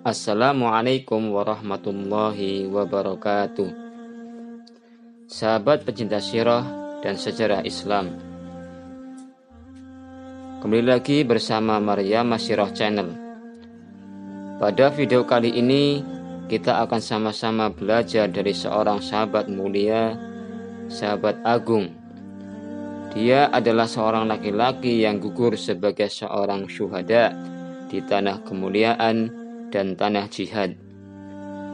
Assalamualaikum warahmatullahi wabarakatuh. Sahabat pecinta sirah dan sejarah Islam, kembali lagi bersama Maryam Sirah Channel. Pada video kali ini kita akan sama-sama belajar dari seorang sahabat mulia, sahabat agung. Dia adalah seorang laki-laki yang gugur sebagai seorang syuhada di tanah kemuliaan dan tanah jihad.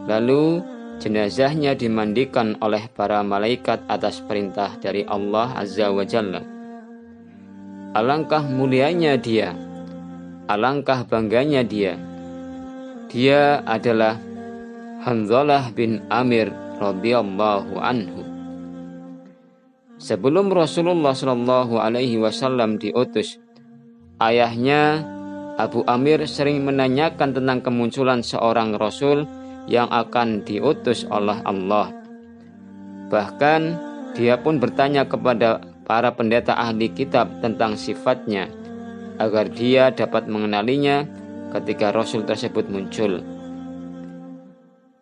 Lalu jenazahnya dimandikan oleh para malaikat atas perintah dari Allah Azza wa Jalla. Alangkah mulianya dia, alangkah bangganya dia. Dia adalah Hanzalah bin Amir radhiyallahu anhu. Sebelum Rasulullah Shallallahu alaihi wasallam diutus, ayahnya Abu Amir sering menanyakan tentang kemunculan seorang Rasul yang akan diutus oleh Allah. Bahkan dia pun bertanya kepada para pendeta ahli kitab tentang sifatnya, agar dia dapat mengenalinya ketika Rasul tersebut muncul.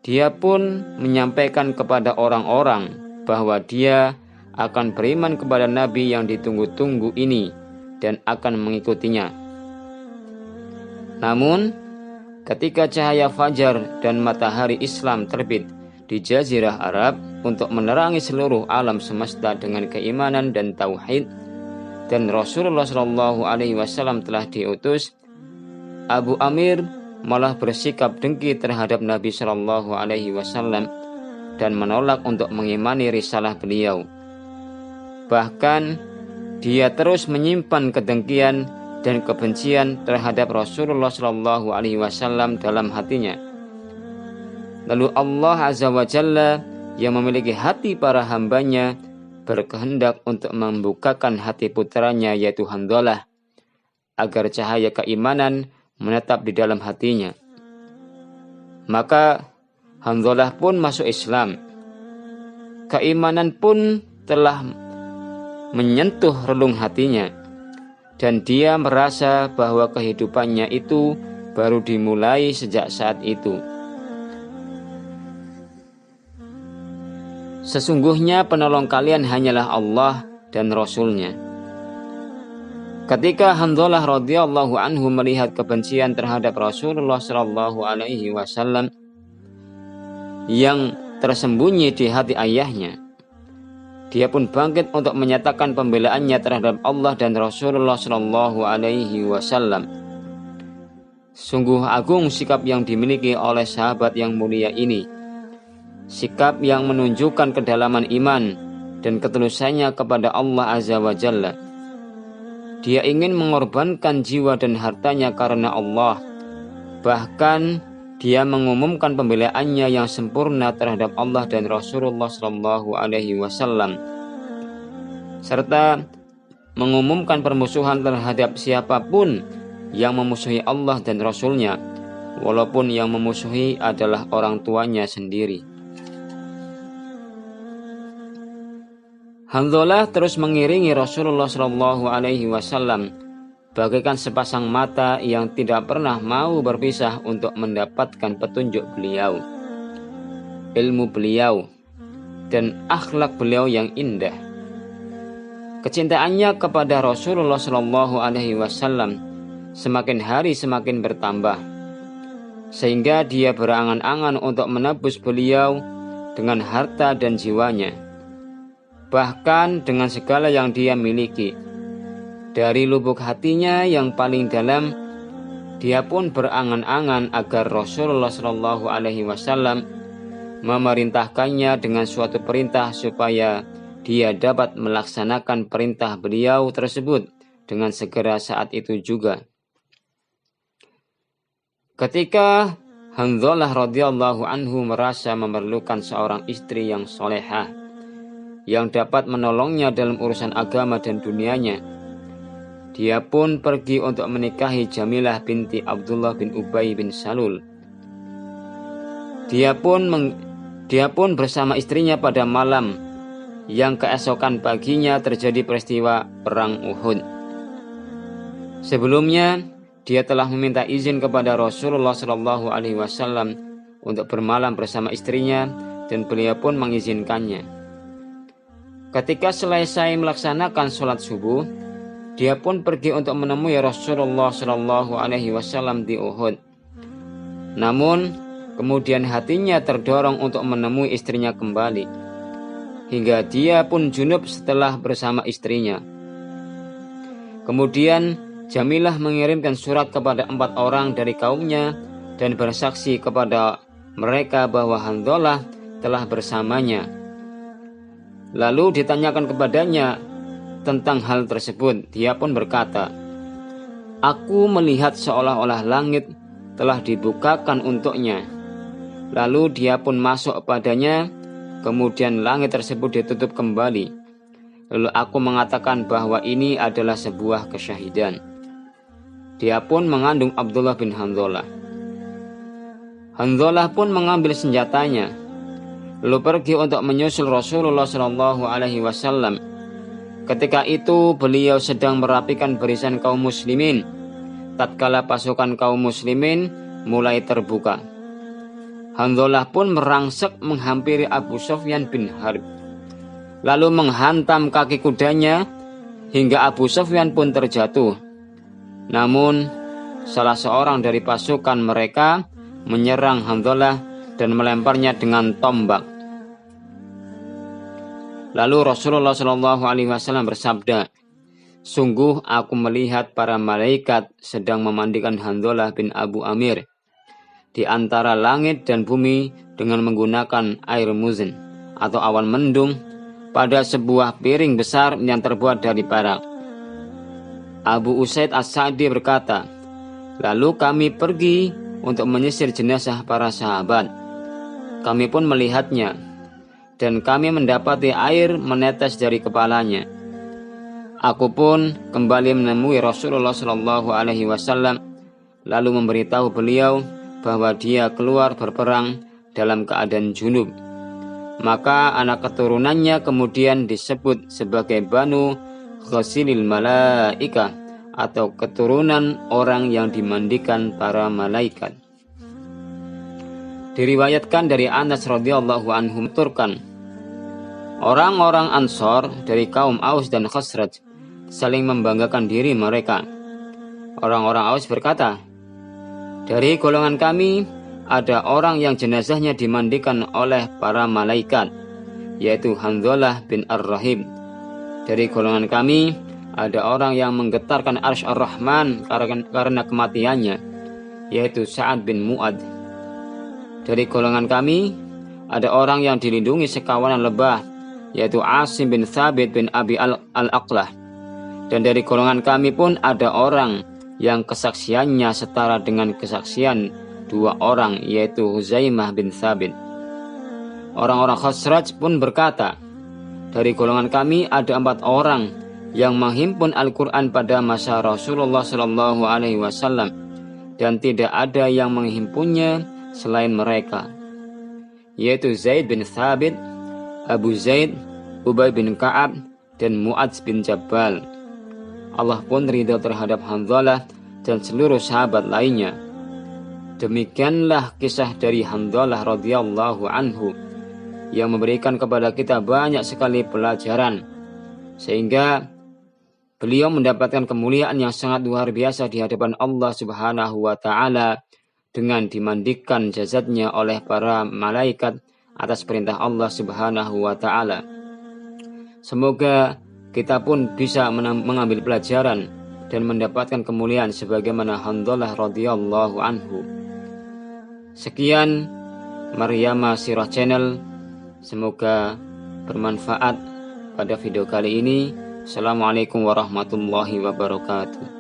Dia pun menyampaikan kepada orang-orang bahwa dia akan beriman kepada Nabi yang ditunggu-tunggu ini dan akan mengikutinya. Namun, ketika cahaya fajar dan matahari Islam terbit di Jazirah Arab untuk menerangi seluruh alam semesta dengan keimanan dan tauhid, dan Rasulullah Shallallahu alaihi wasallam telah diutus, Abu Amir malah bersikap dengki terhadap Nabi Shallallahu alaihi wasallam dan menolak untuk mengimani risalah beliau. Bahkan dia terus menyimpan kedengkian dan kebencian terhadap Rasulullah Shallallahu alaihi wasallam dalam hatinya. Lalu Allah Azza wa Jalla yang memiliki hati para hambanya berkehendak untuk membukakan hati putranya yaitu Hanzalah, agar cahaya keimanan menetap di dalam hatinya. Maka Hanzalah pun masuk Islam. Keimanan pun telah menyentuh relung hatinya, dan dia merasa bahwa kehidupannya itu baru dimulai sejak saat itu. Sesungguhnya penolong kalian hanyalah Allah dan Rasul-Nya. Ketika Hanzalah radhiyallahu anhu melihat kebencian terhadap Rasulullah sallallahu alaihi wasallam yang tersembunyi di hati ayahnya, dia pun bangkit untuk menyatakan pembelaannya terhadap Allah dan Rasulullah Shallallahu alaihi wasallam. Sungguh agung sikap yang dimiliki oleh sahabat yang mulia ini. Sikap yang menunjukkan kedalaman iman dan ketulusannya kepada Allah Azza wa Jalla. Dia ingin mengorbankan jiwa dan hartanya karena Allah. Bahkan dia mengumumkan pembelaannya yang sempurna terhadap Allah dan Rasulullah Shallallahu alaihi wasallam, serta mengumumkan permusuhan terhadap siapapun yang memusuhi Allah dan Rasul-Nya, walaupun yang memusuhi adalah orang tuanya sendiri. Hanzalah terus mengiringi Rasulullah Shallallahu alaihi wasallam bagaikan sepasang mata yang tidak pernah mau berpisah untuk mendapatkan petunjuk beliau, ilmu beliau, dan akhlak beliau yang indah. Kecintaannya kepada Rasulullah Shallallahu alaihi wasallam semakin hari semakin bertambah, sehingga dia berangan-angan untuk menebus beliau dengan harta dan jiwanya, bahkan dengan segala yang dia miliki. Dari lubuk hatinya yang paling dalam, dia pun berangan-angan agar Rasulullah Shallallahu alaihi wasallam memerintahkannya dengan suatu perintah supaya dia dapat melaksanakan perintah beliau tersebut dengan segera saat itu juga. Ketika Hanzalah radhiyallahu anhu merasa memerlukan seorang istri yang solehah yang dapat menolongnya dalam urusan agama dan dunianya, dia pun pergi untuk menikahi Jamilah binti Abdullah bin Ubay bin Salul. Dia pun bersama istrinya pada malam yang keesokan paginya terjadi peristiwa perang Uhud. Sebelumnya dia telah meminta izin kepada Rasulullah Shallallahu Alaihi Wasallam untuk bermalam bersama istrinya, dan beliau pun mengizinkannya. Ketika selesai melaksanakan sholat subuh, dia pun pergi untuk menemui Rasulullah Shallallahu Alaihi Wasallam di Uhud. Namun kemudian hatinya terdorong untuk menemui istrinya kembali, hingga dia pun junub setelah bersama istrinya. Kemudian Jamilah mengirimkan surat kepada 4 orang dari kaumnya dan bersaksi kepada mereka bahwa Handhalah telah bersamanya. Lalu ditanyakan kepadanya tentang hal tersebut. Dia pun berkata, "Aku melihat seolah-olah langit telah dibukakan untuknya." Lalu dia pun masuk padanya, kemudian langit tersebut ditutup kembali. Lalu aku mengatakan bahwa ini adalah sebuah kesyahidan. Dia pun mengandung Abdullah bin Handhalah. Handhalah pun mengambil senjatanya, lalu pergi untuk menyusul Rasulullah Shallallahu Alaihi Wasallam. Ketika itu beliau sedang merapikan barisan kaum muslimin, tatkala pasukan kaum muslimin mulai terbuka. Handhalah pun merangsek menghampiri Abu Sufyan bin Harb, lalu menghantam kaki kudanya hingga Abu Sufyan pun terjatuh. Namun salah seorang dari pasukan mereka menyerang Handhalah dan melemparnya dengan tombak. Lalu Rasulullah Shallallahu Alaihi Wasallam bersabda, "Sungguh aku melihat para malaikat sedang memandikan Handhalah bin Abu Amir di antara langit dan bumi dengan menggunakan air muzin atau awan mendung pada sebuah piring besar yang terbuat dari perak." Abu Usaid As-Sa'di berkata, "Lalu kami pergi untuk menyisir jenazah para sahabat. Kami pun melihatnya, dan kami mendapati air menetes dari kepalanya. Aku pun kembali menemui Rasulullah Shallallahu Alaihi Wasallam, lalu memberitahu beliau bahwa dia keluar berperang dalam keadaan junub. Maka anak keturunannya kemudian disebut sebagai Banu Ghasilil Malaikah, atau keturunan orang yang dimandikan para malaikat." Diriwayatkan dari Anas radhiyallahu anhu menuturkan, orang-orang Ansor dari kaum Aus dan Khazraj saling membanggakan diri mereka. Orang-orang Aus berkata, "Dari golongan kami ada orang yang jenazahnya dimandikan oleh para malaikat, yaitu Handhalah bin Ar-Rahib. Dari golongan kami ada orang yang menggetarkan arsy Ar-Rahman karena kematiannya, yaitu Sa'ad bin Mu'ad. Dari golongan kami ada orang yang dilindungi sekawanan lebah, yaitu Asim bin Thabit bin Abi al-Aqlah. Dan dari golongan kami pun ada orang yang kesaksiannya setara dengan kesaksian 2 orang, yaitu Huzaimah bin Thabit." Orang-orang Khazraj pun berkata, "Dari golongan kami ada 4 orang yang menghimpun Al-Quran pada masa Rasulullah Shallallahu Alaihi Wasallam, dan tidak ada yang menghimpunnya selain mereka, yaitu Zaid bin Thabit, Abu Zaid, Ubay bin Ka'ab, dan Mu'adz bin Jabal. Allah pun ridha terhadap Handhalah dan seluruh sahabat lainnya." Demikianlah kisah dari Handhalah radhiyallahu anhu yang memberikan kepada kita banyak sekali pelajaran, sehingga beliau mendapatkan kemuliaan yang sangat luar biasa di hadapan Allah Subhanahu wa Ta'ala dengan dimandikan jasadnya oleh para malaikat atas perintah Allah Subhanahu wa Ta'ala. Semoga kita pun bisa mengambil pelajaran dan mendapatkan kemuliaan sebagaimana Handhalah radhiyallahu anhu. Sekian Maryama Sirah Channel, semoga bermanfaat pada video kali ini. Assalamualaikum warahmatullahi wabarakatuh.